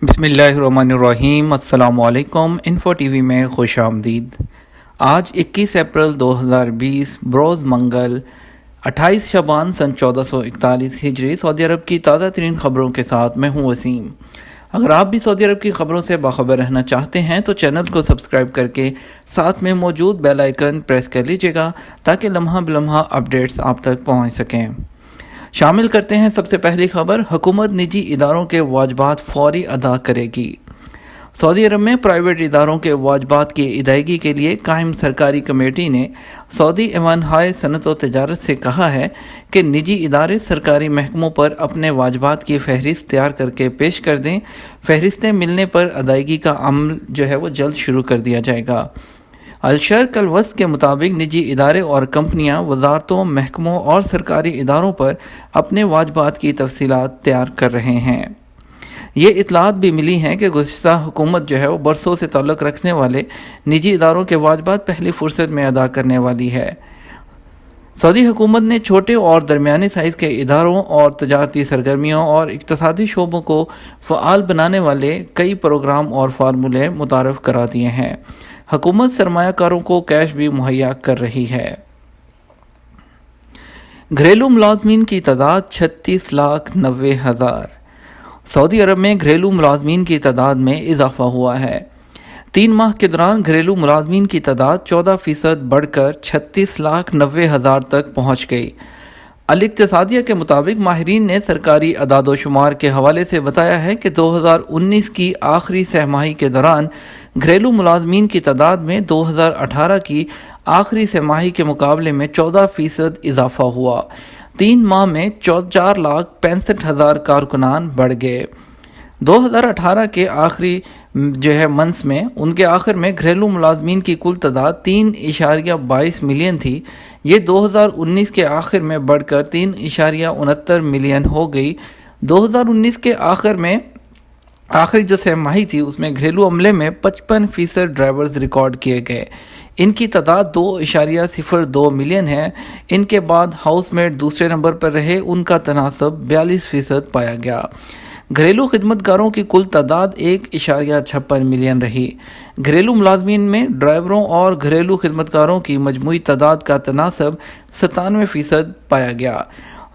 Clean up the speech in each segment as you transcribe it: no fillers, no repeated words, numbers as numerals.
بسم اللہ الرحمن الرحیم۔ السلام علیکم۔ انفو ٹی وی میں خوش آمدید۔ آج 21 اپریل 2020 بروز منگل 28 شعبان سن 1441 ہجری سعودی عرب کی تازہ ترین خبروں کے ساتھ میں ہوں وسیم۔ اگر آپ بھی سعودی عرب کی خبروں سے باخبر رہنا چاہتے ہیں تو چینل کو سبسکرائب کر کے ساتھ میں موجود بیل آئیکن پریس کر لیجئے گا تاکہ لمحہ بلمحہ اپڈیٹس آپ تک پہنچ سکیں۔ شامل کرتے ہیں سب سے پہلی خبر۔ حکومت نجی اداروں کے واجبات فوری ادا کرے گی۔ سعودی عرب میں پرائیویٹ اداروں کے واجبات کی ادائیگی کے لیے قائم سرکاری کمیٹی نے سعودی ایوان ہائے صنعت و تجارت سے کہا ہے کہ نجی ادارے سرکاری محکموں پر اپنے واجبات کی فہرست تیار کر کے پیش کر دیں۔ فہرستیں ملنے پر ادائیگی کا عمل وہ جلد شروع کر دیا جائے گا۔ الشرق الوسط کے مطابق نجی ادارے اور کمپنیاں وزارتوں، محکموں اور سرکاری اداروں پر اپنے واجبات کی تفصیلات تیار کر رہے ہیں۔ یہ اطلاعات بھی ملی ہیں کہ گزشتہ حکومت وہ برسوں سے تعلق رکھنے والے نجی اداروں کے واجبات پہلی فرصت میں ادا کرنے والی ہے۔ سعودی حکومت نے چھوٹے اور درمیانے سائز کے اداروں اور تجارتی سرگرمیوں اور اقتصادی شعبوں کو فعال بنانے والے کئی پروگرام اور فارمولے متعارف کرا دیے ہیں۔ حکومت سرمایہ کاروں کو کیش بھی مہیا کر رہی ہے۔ گھریلو ملازمین کی تعداد 36,90,000۔ سعودی عرب میں گھریلو ملازمین کی تعداد میں اضافہ ہوا ہے۔ 3 ماہ کے دوران گھریلو ملازمین کی تعداد 14% بڑھ کر 36,90,000 تک پہنچ گئی۔ الاقتصادیہ کے مطابق ماہرین نے سرکاری اعداد و شمار کے حوالے سے بتایا ہے کہ 2019 کی آخری سہ ماہی کے دوران گھریلو ملازمین کی تعداد میں 2018 کی آخری سہ ماہی کے مقابلے میں 14% اضافہ ہوا۔ 3 ماہ میں 4,65,000 کارکنان بڑھ گئے۔ 2018 کے آخری منتھ میں ان کے آخر میں گھریلو ملازمین کی کل تعداد 3.22 ملین تھی۔ یہ 2019 کے آخر میں بڑھ کر 3.69 ملین ہو گئی۔ 2019 کے آخر میں آخری سہ ماہی تھی اس میں گھریلو عملے میں 55% ڈرائیورز ریکارڈ کیے گئے۔ ان کی تعداد 2.02 ملین ہے۔ ان کے بعد ہاؤس میٹ دوسرے نمبر پر رہے، ان کا تناسب 42% پایا گیا۔ گھریلو خدمتگاروں کی کل تعداد 1.56 ملین رہی۔ گھریلو ملازمین میں ڈرائیوروں اور گھریلو خدمتگاروں کی مجموعی تعداد کا تناسب 97% پایا گیا۔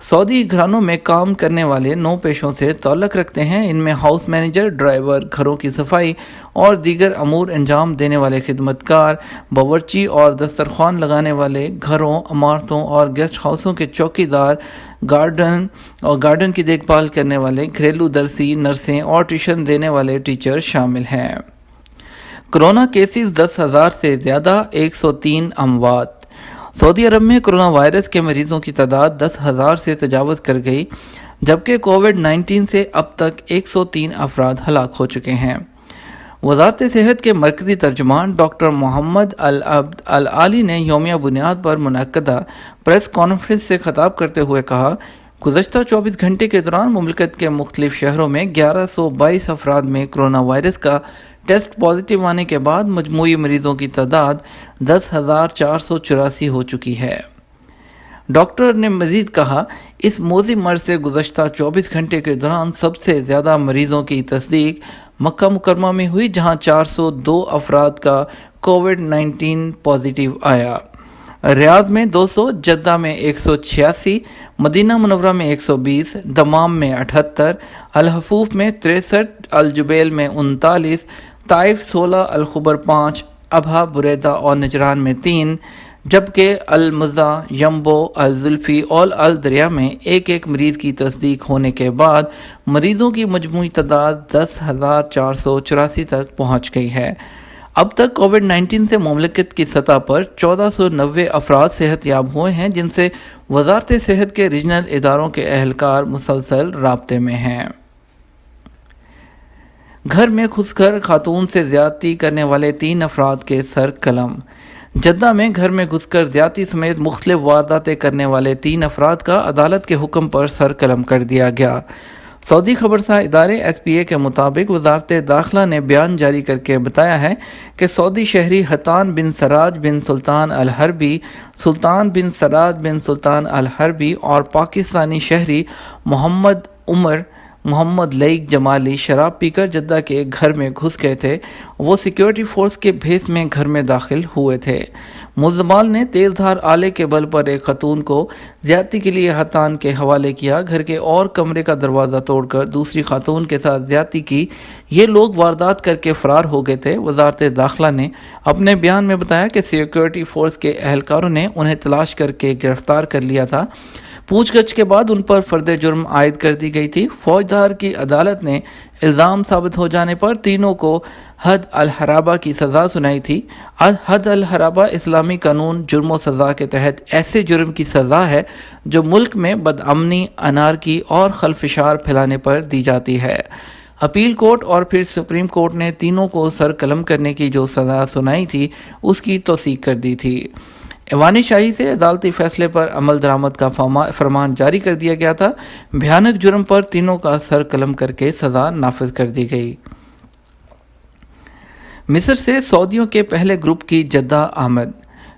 سعودی گھرانوں میں کام کرنے والے 9 پیشوں سے تعلق رکھتے ہیں۔ ان میں ہاؤس مینیجر، ڈرائیور، گھروں کی صفائی اور دیگر امور انجام دینے والے خدمتکار، باورچی اور دسترخوان لگانے والے، گھروں، عمارتوں اور گیسٹ ہاؤسوں کے چوکیدار، گارڈن کی دیکھ بھال کرنے والے، گھریلو درزی، نرسیں اور ٹیوشن دینے والے ٹیچر شامل ہیں۔ کرونا کیسز 10,000 سے زیادہ، 103 اموات۔ سعودی عرب میں کرونا وائرس کے مریضوں کی تعداد 10,000 سے تجاوز کر گئی، جبکہ کووڈ-19 سے اب تک 103 افراد ہلاک ہو چکے ہیں۔ وزارت صحت کے مرکزی ترجمان ڈاکٹر محمد العبد العالی نے یومیہ بنیاد پر منعقدہ پریس کانفرنس سے خطاب کرتے ہوئے کہا، گزشتہ 24 گھنٹے کے دوران مملکت کے مختلف شہروں میں 1122 افراد میں کرونا وائرس کا ٹیسٹ پازیٹیو آنے کے بعد مجموعی مریضوں کی تعداد 10,484 ہو چکی ہے۔ ڈاکٹر نے مزید کہا، اس موذی مرض سے گزشتہ 24 گھنٹے کے دوران سب سے زیادہ مریضوں کی تصدیق مکہ مکرمہ میں ہوئی، جہاں 402 افراد کا کووڈ-19 پازیٹیو آیا۔ ریاض میں 200، جدہ میں 186، مدینہ منورہ میں 120، دمام میں 78، الحفوف میں 63، الجبیل میں 39، طائف 16، الخبر 5، ابہا، بریدہ اور نجران میں 3، جبکہ المزہ، ینبو، الزلفی اور الدریا میں ایک مریض کی تصدیق ہونے کے بعد مریضوں کی مجموعی تعداد 10,484 تک پہنچ گئی ہے۔ اب تک کووڈ-19 سے مملکت کی سطح پر 1,490 افراد صحت یاب ہوئے ہیں، جن سے وزارت صحت کے ریجنل اداروں کے اہلکار مسلسل رابطے میں ہیں۔ گھر میں گھس کر خاتون سے زیادتی کرنے والے 3 افراد کے سر قلم۔ جدہ میں گھر میں گھس کر زیادتی سمیت مختلف وارداتیں کرنے والے 3 افراد کا عدالت کے حکم پر سر قلم کر دیا گیا۔ سعودی خبرساز ادارے ایس پی اے کے مطابق وزارت داخلہ نے بیان جاری کر کے بتایا ہے کہ سعودی شہری حتان بن سراج بن سلطان الحربی، سلطان بن سراج بن سلطان الحربی اور پاکستانی شہری محمد عمر محمد لئیک جمالی شراب پی کر جدہ کے ایک گھر میں گھس گئے تھے۔ وہ سیکیورٹی فورس کے بھیس میں گھر میں داخل ہوئے تھے۔ ملزمان نے تیز دھار آلے کے بل پر ایک خاتون کو زیادتی کے لیے ہتان کے حوالے کیا۔ گھر کے اور کمرے کا دروازہ توڑ کر دوسری خاتون کے ساتھ زیادتی کی۔ یہ لوگ واردات کر کے فرار ہو گئے تھے۔ وزارت داخلہ نے اپنے بیان میں بتایا کہ سیکیورٹی فورس کے اہلکاروں نے انہیں تلاش کر کے گرفتار کر لیا تھا۔ پوچھ گچھ کے بعد ان پر فرد جرم عائد کر دی گئی تھی۔ فوجدار کی عدالت نے الزام ثابت ہو جانے پر تینوں کو حد الحرابہ کی سزا سنائی تھی۔ حد الحرابہ اسلامی قانون جرم و سزا کے تحت ایسے جرم کی سزا ہے جو ملک میں بدامنی، انارکی اور خلفشار پھیلانے پر دی جاتی ہے۔ اپیل کورٹ اور پھر سپریم کورٹ نے تینوں کو سر قلم کرنے کی جو سزا سنائی تھی اس کی توثیق کر دی تھی۔ ایوان شاہی سے عدالتی فیصلے پر عمل درآمد کا فرمان جاری کر دیا گیا تھا۔ بھیانک جرم پر تینوں کا سر قلم کر کے سزا نافذ کر دی گئی۔ مصر سے سعودیوں کے پہلے گروپ کی جدہ آمد۔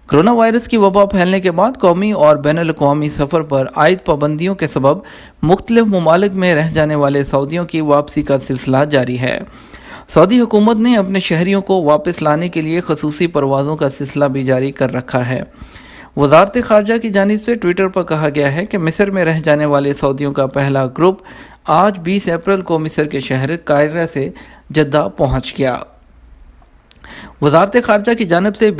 کرونا وائرس کی وبا پھیلنے کے بعد قومی اور بین الاقوامی سفر پر عائد پابندیوں کے سبب مختلف ممالک میں رہ جانے والے سعودیوں کی واپسی کا سلسلہ جاری ہے۔ سعودی حکومت نے اپنے شہریوں کو واپس لانے کے لیے خصوصی پروازوں کا سلسلہ بھی جاری کر رکھا ہے۔ وزارت خارجہ کی جانب سے ٹویٹر پر کہا گیا ہے کہ مصر میں رہ جانے والے سعودیوں کا پہلا گروپ آج 20 اپریل کو مصر کے شہر قاہرہ سے جدہ پہنچ گیا۔ وزارت خارجہ کی جانب سے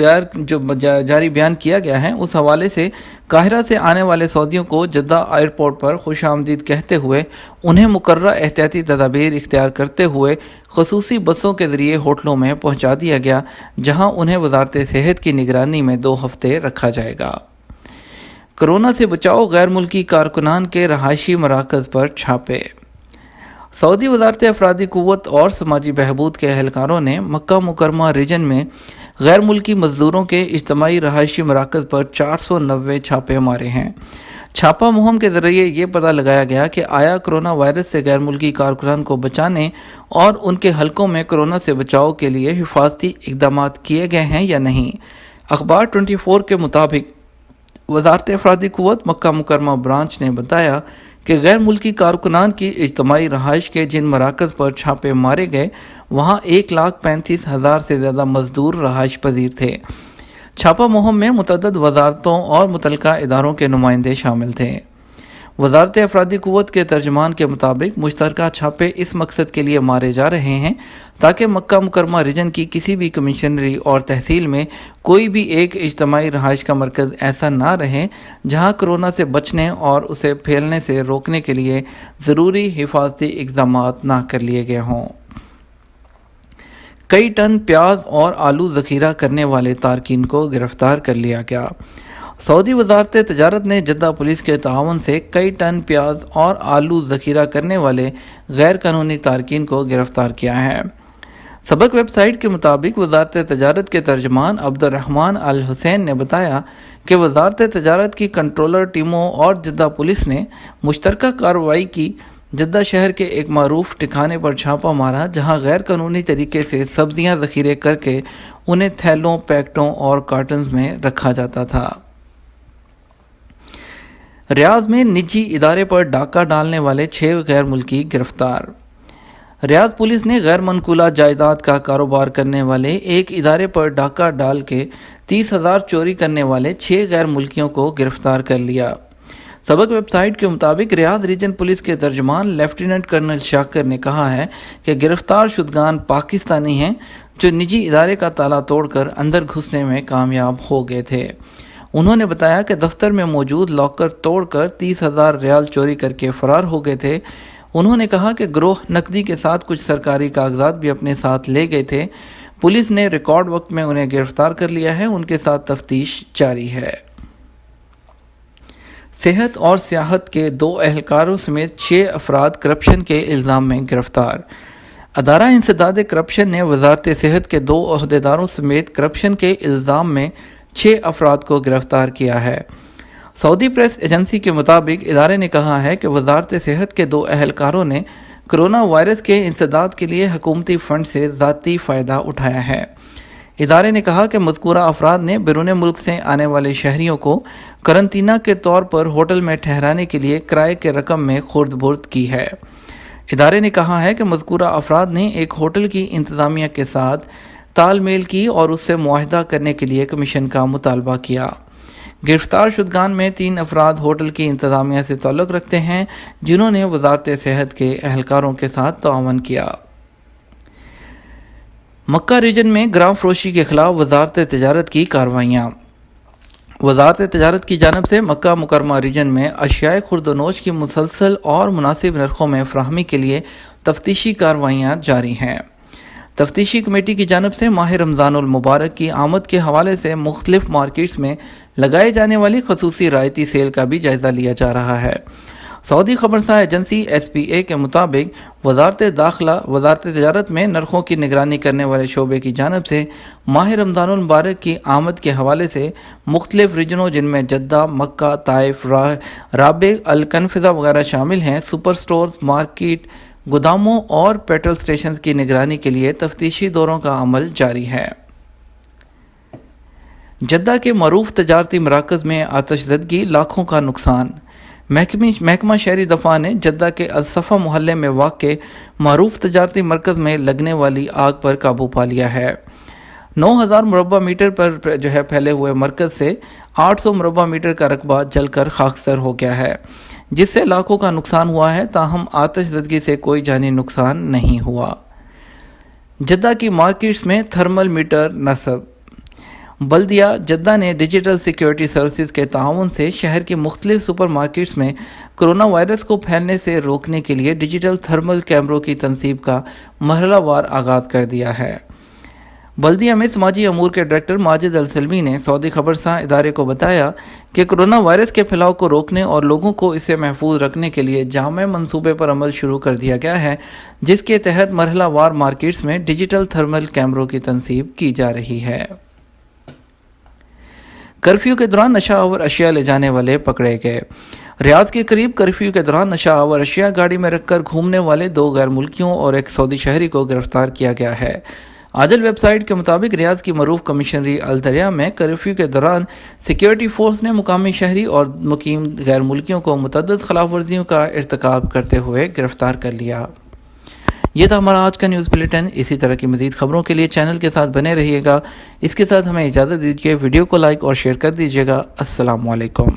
جو جاری بیان کیا گیا ہے اس حوالے سے قاہرہ سے آنے والے سعودیوں کو جدہ ایئرپورٹ پر خوش آمدید کہتے ہوئے انہیں مقررہ احتیاطی تدابیر اختیار کرتے ہوئے خصوصی بسوں کے ذریعے ہوٹلوں میں پہنچا دیا گیا، جہاں انہیں وزارت صحت کی نگرانی میں 2 ہفتے رکھا جائے گا۔ کرونا سے بچاؤ غیر ملکی کارکنان کے رہائشی مراکز پر چھاپے۔ سعودی وزارت افرادی قوت اور سماجی بہبود کے اہلکاروں نے مکہ مکرمہ ریجن میں غیر ملکی مزدوروں کے اجتماعی رہائشی مراکز پر 490 چھاپے مارے ہیں۔ چھاپہ مہم کے ذریعے یہ پتہ لگایا گیا کہ آیا کرونا وائرس سے غیر ملکی کارکنان کو بچانے اور ان کے حلقوں میں کرونا سے بچاؤ کے لیے حفاظتی اقدامات کیے گئے ہیں یا نہیں۔ اخبار 24 کے مطابق وزارت افرادی قوت مکہ مکرمہ برانچ نے بتایا کہ غیر ملکی کارکنان کی اجتماعی رہائش کے جن مراکز پر چھاپے مارے گئے وہاں 1,35,000 سے زیادہ مزدور رہائش پذیر تھے۔ چھاپہ مہم میں متعدد وزارتوں اور متعلقہ اداروں کے نمائندے شامل تھے۔ وزارت افرادی قوت کے ترجمان کے مطابق مشترکہ چھاپے اس مقصد کے لیے مارے جا رہے ہیں تاکہ مکہ مکرمہ ریجن کی کسی بھی کمشنری اور تحصیل میں کوئی بھی ایک اجتماعی رہائش کا مرکز ایسا نہ رہے جہاں کرونا سے بچنے اور اسے پھیلنے سے روکنے کے لیے ضروری حفاظتی اقدامات نہ کر لیے گئے ہوں۔ کئی ٹن پیاز اور آلو ذخیرہ کرنے والے تارکین کو گرفتار کر لیا گیا۔ سعودی وزارت تجارت نے جدہ پولیس کے تعاون سے کئی ٹن پیاز اور آلو ذخیرہ کرنے والے غیر قانونی تارکین کو گرفتار کیا ہے۔ سبق ویب سائٹ کے مطابق وزارت تجارت کے ترجمان عبد الرحمن الحسین نے بتایا کہ وزارت تجارت کی کنٹرولر ٹیموں اور جدہ پولیس نے مشترکہ کارروائی کی۔ جدہ شہر کے ایک معروف ٹھکانے پر چھاپہ مارا جہاں غیر قانونی طریقے سے سبزیاں ذخیرے کر کے انہیں تھیلوں، پیکٹوں اور کارٹنز میں رکھا جاتا تھا۔ ریاض میں نجی ادارے پر ڈاکہ ڈالنے والے 6 غیر ملکی گرفتار۔ ریاض پولیس نے غیر منقولہ جائیداد کا کاروبار کرنے والے ایک ادارے پر ڈاکہ ڈال کے 30,000 چوری کرنے والے 6 غیر ملکیوں کو گرفتار کر لیا۔ سبق ویب سائٹ کے مطابق ریاض ریجن پولیس کے ترجمان لیفٹیننٹ کرنل شاکر نے کہا ہے کہ گرفتار شدگان پاکستانی ہیں جو نجی ادارے کا تالا توڑ کر اندر گھسنے میں کامیاب ہو گئے تھے۔ انہوں نے بتایا کہ دفتر میں موجود لاکر توڑ کر 30,000 ریال چوری کر کے فرار ہو گئے تھے۔ انہوں نے کہا کہ گروہ نقدی کے ساتھ کچھ سرکاری کاغذات بھی اپنے ساتھ لے گئے تھے۔ پولیس نے ریکارڈ وقت میں انہیں گرفتار کر لیا ہے، ان کے ساتھ تفتیش جاری ہے۔ صحت اور سیاحت کے 2 اہلکاروں سمیت 6 افراد کرپشن کے الزام میں گرفتار۔ ادارہ انسداد کرپشن نے وزارت صحت کے 2 عہدیداروں سمیت کرپشن کے الزام میں 6 افراد کو گرفتار کیا ہے۔ سعودی پریس ایجنسی کے مطابق ادارے نے کہا ہے کہ وزارت صحت کے 2 اہلکاروں نے کرونا وائرس کے انسداد کے لیے حکومتی فنڈ سے ذاتی فائدہ اٹھایا ہے۔ ادارے نے کہا کہ مذکورہ افراد نے بیرون ملک سے آنے والے شہریوں کو قرنطینہ کے طور پر ہوٹل میں ٹھہرانے کے لیے کرائے کے رقم میں خورد برد کی ہے۔ ادارے نے کہا ہے کہ مذکورہ افراد نے ایک ہوٹل کی انتظامیہ کے ساتھ تال میل کی اور اس سے معاہدہ کرنے کے لیے کمیشن کا مطالبہ کیا۔ گرفتار شدگان میں 3 افراد ہوٹل کی انتظامیہ سے تعلق رکھتے ہیں جنہوں نے وزارت صحت کے اہلکاروں کے ساتھ تعاون کیا۔ مکہ ریجن میں گرام فروشی کے خلاف وزارت تجارت کی کارروائیاں۔ وزارت تجارت کی جانب سے مکہ مکرمہ ریجن میں اشیاء خورد و نوش کی مسلسل اور مناسب نرخوں میں فراہمی کے لیے تفتیشی کارروائیاں جاری ہیں۔ تفتیشی کمیٹی کی جانب سے ماہ رمضان المبارک کی آمد کے حوالے سے مختلف مارکیٹس میں لگائے جانے والی خصوصی رعایتی سیل کا بھی جائزہ لیا جا رہا ہے۔ سعودی خبرساں ایجنسی ایس پی اے کے مطابق وزارت داخلہ وزارت تجارت میں نرخوں کی نگرانی کرنے والے شعبے کی جانب سے ماہ رمضان المبارک کی آمد کے حوالے سے مختلف ریجنوں جن میں جدہ، مکہ، طائف، رابغ، الکنفذہ وغیرہ شامل ہیں، سپر سٹورز، مارکیٹ، گوداموں اور پیٹرول سٹیشنز کی نگرانی کے لیے تفتیشی دوروں کا عمل جاری ہے۔ جدہ کے معروف تجارتی مراکز میں آتش زدگی، لاکھوں کا نقصان۔ محکمہ شہری دفاع نے جدہ کے الصفا محلے میں واقع معروف تجارتی مرکز میں لگنے والی آگ پر قابو پا لیا ہے۔ 9000 مربع میٹر پر پھیلے ہوئے مرکز سے 800 مربع میٹر کا رقبہ جل کر خاکستر ہو گیا ہے، جس سے لاکھوں کا نقصان ہوا ہے، تاہم آتش زدگی سے کوئی جانی نقصان نہیں ہوا۔ جدہ کی مارکیٹس میں تھرمل میٹر نصب۔ بلدیہ جدہ نے ڈیجیٹل سیکیورٹی سروسز کے تعاون سے شہر کی مختلف سپر مارکیٹس میں کرونا وائرس کو پھیلنے سے روکنے کے لیے ڈیجیٹل تھرمل کیمروں کی تنصیب کا مرحلہ وار آغاز کر دیا ہے۔ بلدیہ میں سماجی امور کے ڈائریکٹر ماجد السلمی نے سعودی خبرساں ادارے کو بتایا کہ کرونا وائرس کے پھیلاؤ کو روکنے اور لوگوں کو اس سے محفوظ رکھنے کے لیے جامع منصوبے پر عمل شروع کر دیا گیا ہے، جس کے تحت مرحلہ وار مارکیٹس میں ڈیجیٹل تھرمل کیمروں کی تنصیب کی جا رہی ہے۔ کرفیو کے دوران نشہ آور اشیاء لے جانے والے پکڑے گئے۔ ریاض کے قریب کرفیو کے دوران نشہ آور اشیاء گاڑی میں رکھ کر گھومنے والے 2 غیر ملکیوں اور ایک سعودی شہری کو گرفتار کیا گیا ہے۔ عادل ویب سائٹ کے مطابق ریاض کی معروف کمشنری الدریا میں کرفیو کے دوران سیکیورٹی فورس نے مقامی شہری اور مقیم غیر ملکیوں کو متعدد خلاف ورزیوں کا ارتکاب کرتے ہوئے گرفتار کر لیا۔ یہ تھا ہمارا آج کا نیوز بلیٹن۔ اسی طرح کی مزید خبروں کے لیے چینل کے ساتھ بنے رہیے گا۔ اس کے ساتھ ہمیں اجازت دیجیے، ویڈیو کو لائک اور شیئر کر دیجیے گا۔ السلام علیکم۔